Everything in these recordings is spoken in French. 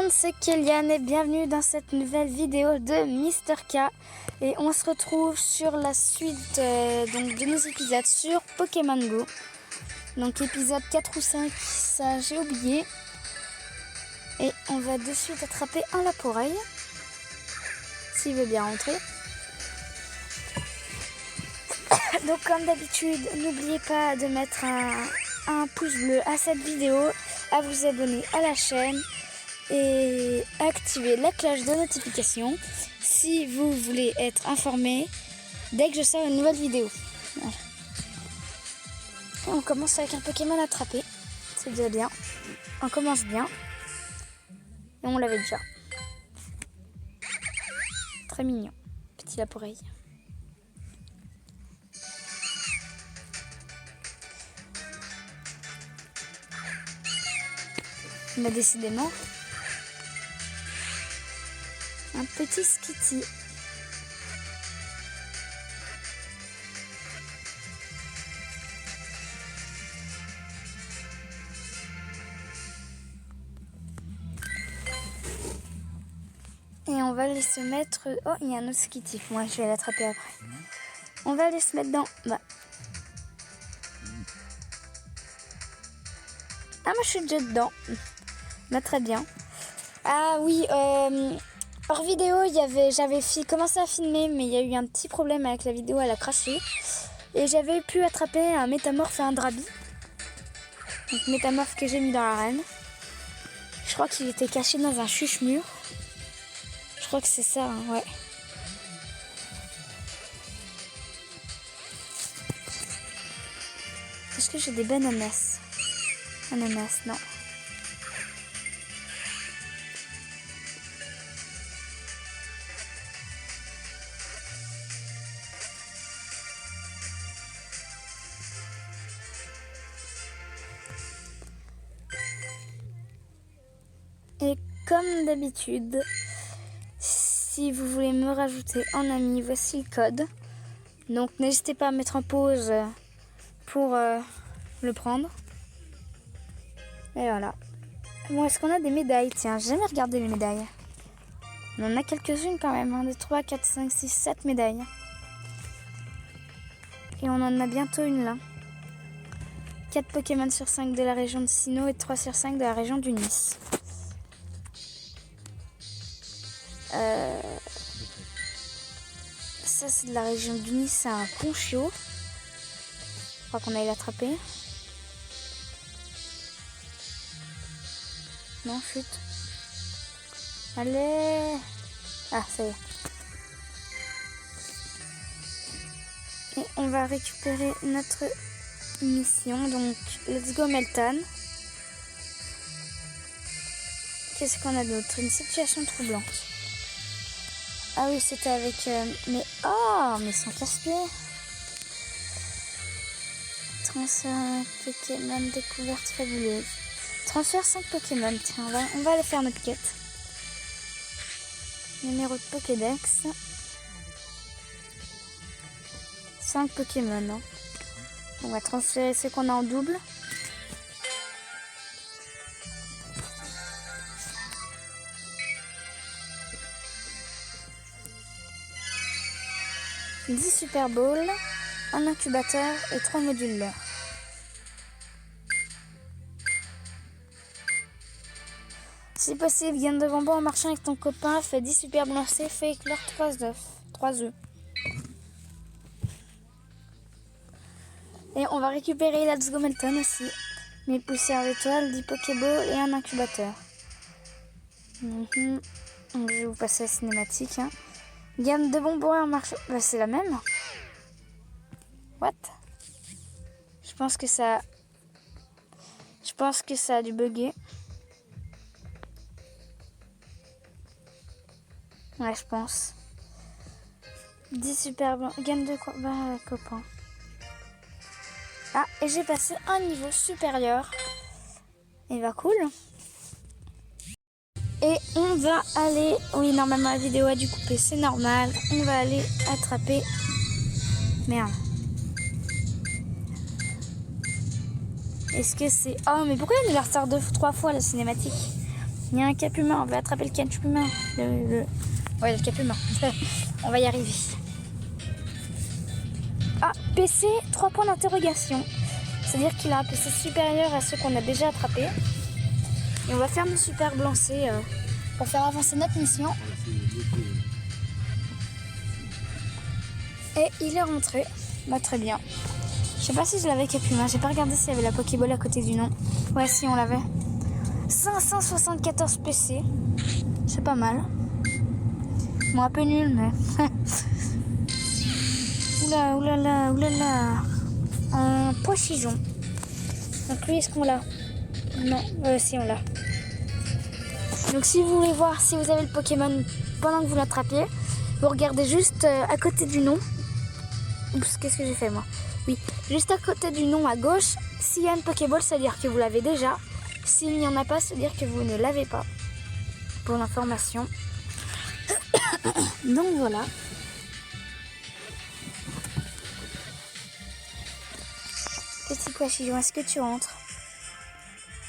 monde, c'est Kéliane et bienvenue dans cette nouvelle vidéo de Mister K. Et on se retrouve sur la suite donc de nos épisodes sur Pokémon Go. Donc épisode 4 ou 5, ça j'ai oublié. Et on va de suite attraper un Laporeille, s'il veut bien rentrer. Donc comme d'habitude, n'oubliez pas de mettre un pouce bleu à cette vidéo, à vous abonner à la chaîne et activer la cloche de notification si vous voulez être informé dès que je sors une nouvelle vidéo. Voilà. Et on commence avec un Pokémon attrapé, c'est déjà bien. On commence bien et on l'avait déjà. Très mignon, petit Laporeille. Mais décidément, un petit Skitty. Et on va aller se mettre... Oh, il y a un autre Skitty. Moi, je vais l'attraper après. On va aller se mettre dans... Bah. Ah, moi, je suis déjà dedans. Bah, très bien. Ah oui, hors vidéo, j'avais commencé à filmer, mais il y a eu un petit problème avec la vidéo, elle a craché. Et j'avais pu attraper un métamorphe et un Drabi. Donc métamorphe que j'ai mis dans l'arène. Je crois qu'il était caché dans un chuche-mur. Je crois que c'est ça, hein, ouais. Est-ce que j'ai des bananas? Ananas, non. Et comme d'habitude, si vous voulez me rajouter en ami, voici le code. Donc n'hésitez pas à mettre en pause pour le prendre. Et voilà. Bon, est-ce qu'on a des médailles? Tiens, j'ai jamais regardé les médailles. On en a quelques-unes quand même. 1, 2, 3, 4, 5, 6, 7 médailles. Et on en a bientôt une là. 4 Pokémon sur 5 de la région de Sinnoh et 3 sur 5 de la région du Nice. Ça c'est de la région du Nice, c'est un Conchio. Je crois qu'on aille l'attraper. Non, chute. Allez. Ah, ça y est. Et on va récupérer notre mission. Donc, let's go Meltan. Qu'est-ce qu'on a d'autre? Une situation troublante. Ah oui, c'était avec... mais ils sont casse-pieds. Transfert Pokémon découverte fabuleuse. Transfert 5 Pokémon. Tiens, on va aller faire notre quête. Numéro de Pokédex. 5 Pokémon. Hein. On va transférer ce qu'on a en double. « 10 Super Balls, un incubateur et 3 modules leurre. » Si possible, gagne de bonbons en marchant avec ton copain, fais 10 super lancers, fais éclore 3 œufs. Et on va récupérer la Let's Go Melton aussi. 1000 poussières d'étoiles, 10 Pokéballs et un incubateur. Donc, je vais vous passer la cinématique. Hein. Gamme de bonbons en marchant. Bah, c'est la même. What? Je pense que ça a dû bugger. Ouais, je pense. 10 super blancs. Gamme de copains. Ah, et j'ai passé un niveau supérieur. Et bah cool. Et on va aller... Oui, normalement la vidéo a dû couper, c'est normal. On va aller attraper... Merde. Est-ce que c'est... Oh, mais pourquoi il la ressort 3 fois la cinématique? Il y a un cap humain, on va attraper le cap humain. Ouais, le cap humain. On va y arriver. Ah, PC, 3 points d'interrogation. C'est-à-dire qu'il a un PC supérieur à ceux qu'on a déjà attrapés. Et on va faire nos superbes lancers pour faire avancer notre mission. Et il est rentré. Bah, très bien. Je sais pas si je l'avais cap humain. J'ai pas regardé s'il y avait la Pokéball à côté du nom. Ouais, si, on l'avait. 574 PC. C'est pas mal. Bon, un peu nul, mais... oulala. Un Poichijon. Donc lui, est-ce qu'on l'a? Non, si on l'a. Donc si vous voulez voir si vous avez le Pokémon pendant que vous l'attrapiez, vous regardez juste à côté du nom. Oups, qu'est-ce que j'ai fait moi? Oui, juste à côté du nom à gauche, s'il y a une Pokéball, c'est-à-dire que vous l'avez déjà. S'il n'y en a pas, c'est-à-dire que vous ne l'avez pas. Pour l'information. Donc voilà. Petit Poichijon, est-ce que tu rentres?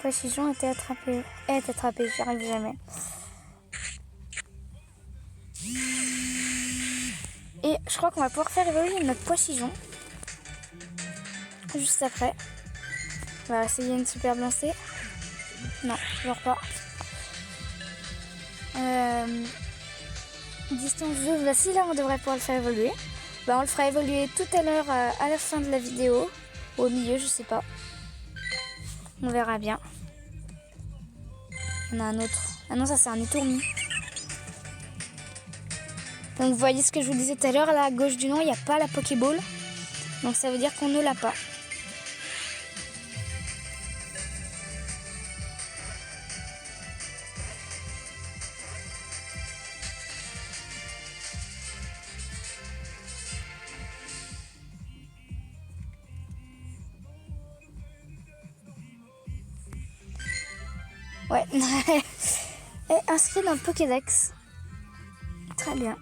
Poichijon était attrapé. Est attrapé, j'y arrive jamais. Et je crois qu'on va pouvoir faire évoluer notre Poichijon. Juste après. On va essayer une superbe lancée. Non, toujours pas. Distance 2, bah si là on devrait pouvoir le faire évoluer. Bah on le fera évoluer tout à l'heure à la fin de la vidéo. Au milieu, je sais pas. On verra bien. Il y en a un autre. Ah non, ça c'est un étourmi. Donc vous voyez ce que je vous disais tout à l'heure, là à gauche du nom, il n'y a pas la Pokéball. Donc ça veut dire qu'on ne l'a pas. Ouais. Et inscrit dans le Pokédex. Très bien.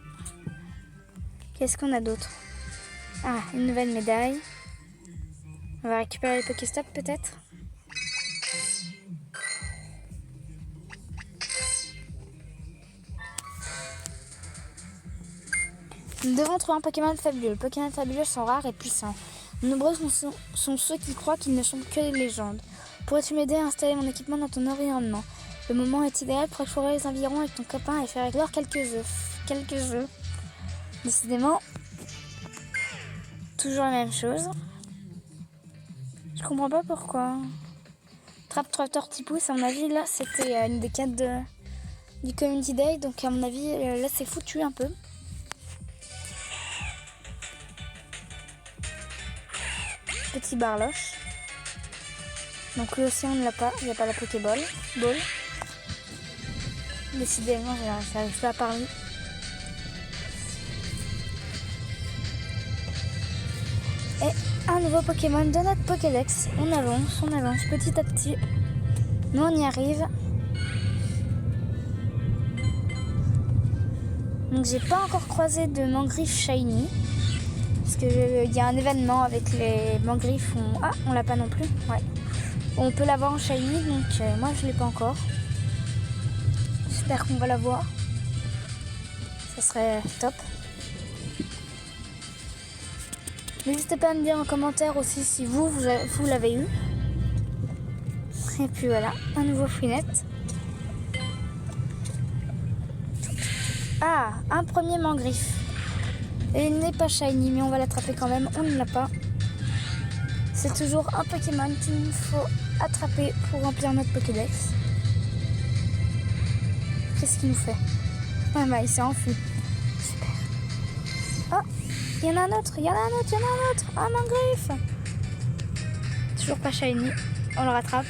Qu'est-ce qu'on a d'autre? Ah, une nouvelle médaille. On va récupérer les Pokéstop peut-être. Nous devons trouver un Pokémon fabuleux. Les Pokémon fabuleux sont rares et puissants. Nombreux sont ceux qui croient qu'ils ne sont que des légendes. Pourrais-tu m'aider à installer mon équipement dans ton environnement? Le moment est idéal pour explorer les environs avec ton copain et faire éclore quelques œufs. Décidément, toujours la même chose. Je comprends pas pourquoi. Traptrap Tortipousse, à mon avis, là, c'était une des quêtes du Community Day. Donc, à mon avis, là, c'est foutu un peu. Petit Barloche. Donc, lui aussi, on ne l'a pas. Il n'y a pas la Pokéball. Décidément, j'arrive pas à parler. Et un nouveau Pokémon de notre Pokédex. On avance petit à petit. Nous, on y arrive. Donc, j'ai pas encore croisé de Mangriffe Shiny. Parce qu'il y a un événement avec les Mangriffe. Ah, on l'a pas non plus. Ouais. On peut l'avoir en Shiny, donc moi, je l'ai pas encore. J'espère qu'on va l'avoir. Ça serait top. N'hésitez pas à me dire en commentaire aussi si vous l'avez eu. Et puis voilà, un nouveau Fouinette. Ah, un premier Mangriffe. Et il n'est pas shiny, mais on va l'attraper quand même. On ne l'a pas. C'est toujours un Pokémon qu'il nous faut attraper pour remplir notre Pokédex. Qu'est-ce qu'il nous fait? Ah bah, il s'est enfui. Super. Oh, il y en a un autre. Un Mangriffe. Toujours pas shiny. On le rattrape.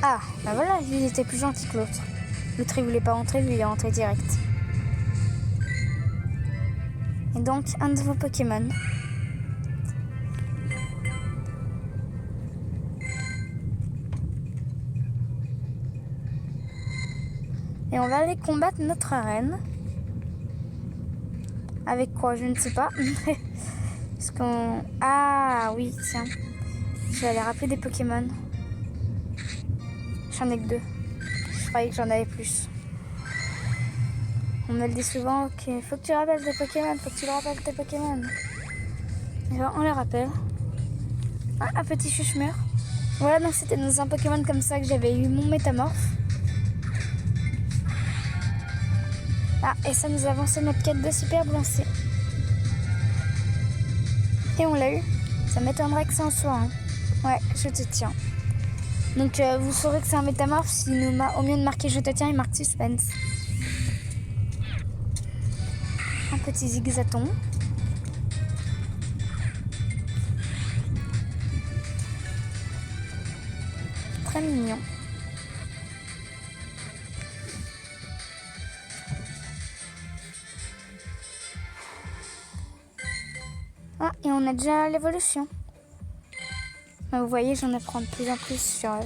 Ah, bah voilà, il était plus gentil que l'autre. L'autre, il voulait pas rentrer, lui, il est rentré direct. Et donc, un nouveau Pokémon. Et on va aller combattre notre arène. Avec quoi? Je ne sais pas. Parce qu'on... Ah oui, tiens. Je vais aller rappeler des Pokémon. J'en ai que 2. Je croyais que j'en avais plus. On me le dit souvent, ok, faut que tu rappelles tes Pokémon, faut que tu le rappelles tes Pokémon. Et ben, on les rappelle. Ah, un petit chuchemeur. Voilà, donc c'était dans un Pokémon comme ça que j'avais eu mon métamorphe. Ah, et ça nous a avancé notre quête de superbe lancée. Et on l'a eu. Ça m'étonnerait que ça en soit. Hein. Ouais, je te tiens. Donc vous saurez que c'est un métamorphe si au mieux de marquer je te tiens, il marque suspense. Un petit zigzaton. Très mignon. Ah, et on a déjà l'évolution. Vous voyez, j'en apprends de plus en plus sur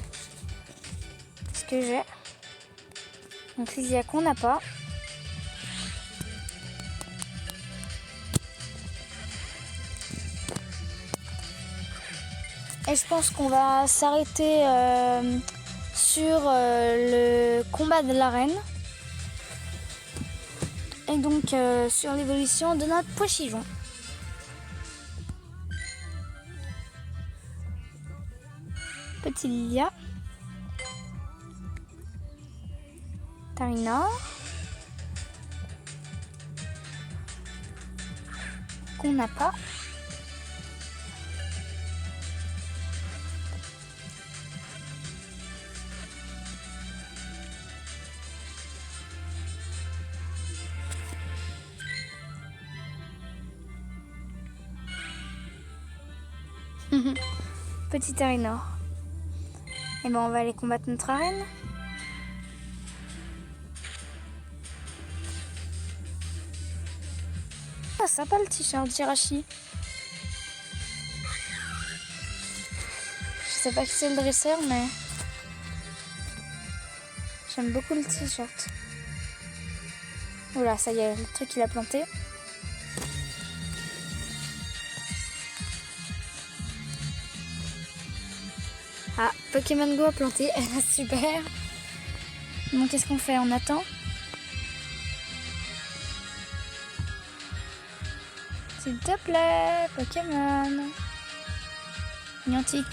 ce que j'ai. Donc Lysiaque, on n'a pas. Et je pense qu'on va s'arrêter sur le combat de l'arène. Et donc sur l'évolution de notre Pochijon. Petit Lilia. Tarina. Qu'on n'a pas. Petit Tarinor. Et ben on va aller combattre notre arène. Ah, sympa le t-shirt d'Hirachi. Je sais pas qui c'est le dresseur, mais j'aime beaucoup le t-shirt. Oula, ça y est, le truc il a planté. Ah, Pokémon Go a planté, super. Donc qu'est-ce qu'on fait? On attend. S'il te plaît, Pokémon. Niantic,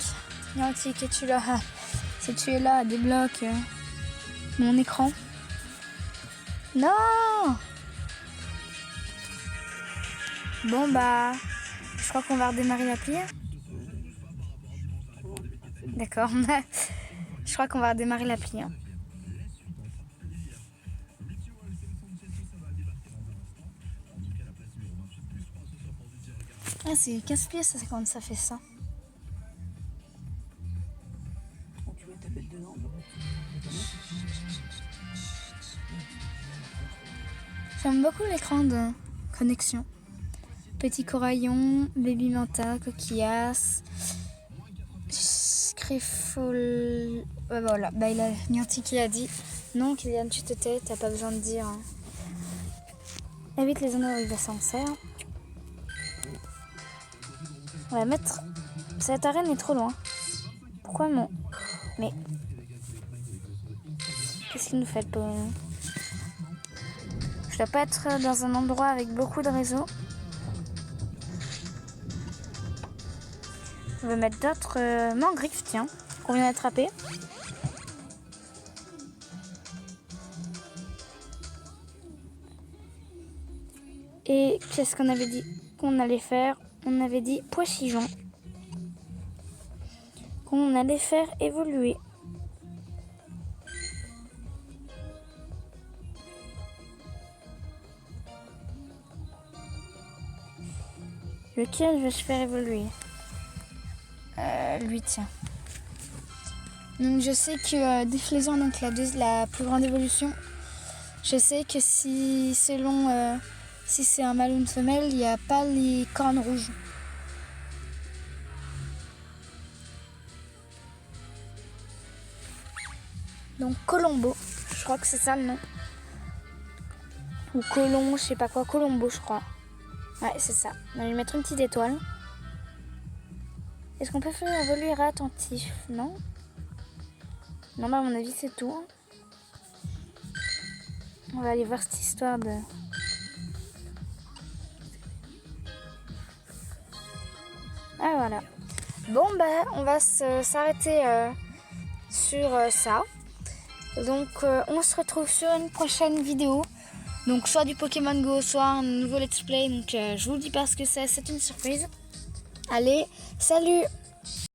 es-tu là? Si tu es là, débloque mon écran. Non! Bon bah, je crois qu'on va redémarrer l'appli. D'accord, je crois qu'on va redémarrer l'appli. Ah, c'est casse-pied ça, quand ça fait ça. J'aime beaucoup l'écran de connexion. Petit coraillon, baby manta, coquillasse, scrifol. Ouais, voilà, bah, il a Niantic qui a dit non, Kylian, tu te tais, t'as pas besoin de dire. Évite les zones où il va s'en servir. On va mettre. Cette arène est trop loin. Pourquoi non? Mais. Qu'est-ce qu'il nous fait pour... Je dois pas être dans un endroit avec beaucoup de réseaux. On va mettre d'autres mangriffes, tiens, qu'on vient d'attraper. Et qu'est-ce qu'on avait dit qu'on allait faire? On avait dit Pochijon. Qu'on allait faire évoluer. Lequel vais-je faire évoluer? Lui, tiens. Donc je sais que Déflaison, donc la plus grande évolution, je sais que si selon si c'est un mâle ou une femelle, il n'y a pas les cornes rouges. Donc Colombo, je crois que c'est ça le nom. Ou Colombo, je sais pas quoi, Colombo je crois. Ouais, c'est ça. On va lui mettre une petite étoile. Est-ce qu'on peut faire évoluer attentif? Non. Non, bah à mon avis c'est tout. On va aller voir cette histoire de... Ah voilà. Bon bah on va s'arrêter sur ça. Donc on se retrouve sur une prochaine vidéo. Donc soit du Pokémon Go, soit un nouveau let's play. Donc je vous le dis parce que c'est une surprise. Allez, salut!